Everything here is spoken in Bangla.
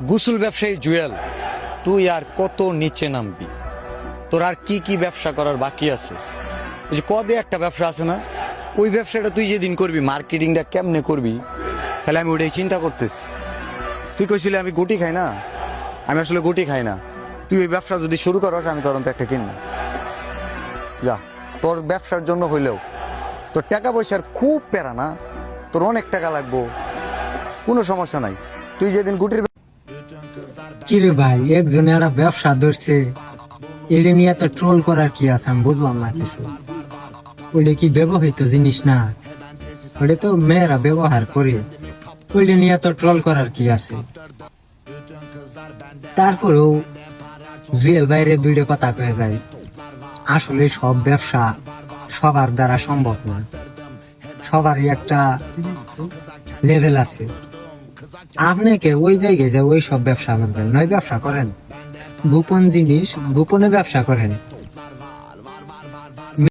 গোসল ব্যবসায়ী জুয়েল, তুই আর কত নিচে নামবি? তোর আর কি কি ব্যবসা করার বাকি আছে? ওই যে কদে একটা ব্যবসা আছে না, ওই ব্যবসাটা তুই যেদিন করবি, মার্কেটিংটা কেমনে করবি, তাহলে আমি ওটাই চিন্তা করতেছি। তুই কইছিলি আমি গুটি খাই না, আমি আসলে গুটি খাই না। তুই ওই ব্যবসা যদি শুরু করস, আমি তখন তো একটা কিনবো। যা, তোর ব্যবসার জন্য হইলেও তোর টাকা পয়সার খুব প্যারা না, তোর অনেক টাকা লাগবো, কোনো সমস্যা নাই। তুই যেদিন গুটির কিরে ভাই, একজনে একটা ব্যবসা ধরছে, এটা নিয়ে তো ট্রোল করার কি আছে আমি বুঝলাম না কিছু। ওইটা কি ব্যবহৃত জিনিস না? ওটা তো মেয়েরা ব্যবহার করে, ওইটা নিয়ে তো ট্রোল করার কি আছে? তারপরেও জুয়েল বাইরে দুইটা কথা কয়ে যায়, আসলে সব ব্যবসা সবার দ্বারা সম্ভব না, সবারই একটা লেভেল আছে। আপনাকে ওই জায়গায় যে ওই সব ব্যবসা করবেন নয়, ব্যবসা করেন গোপন জিনিস, গোপনে ব্যবসা করেন।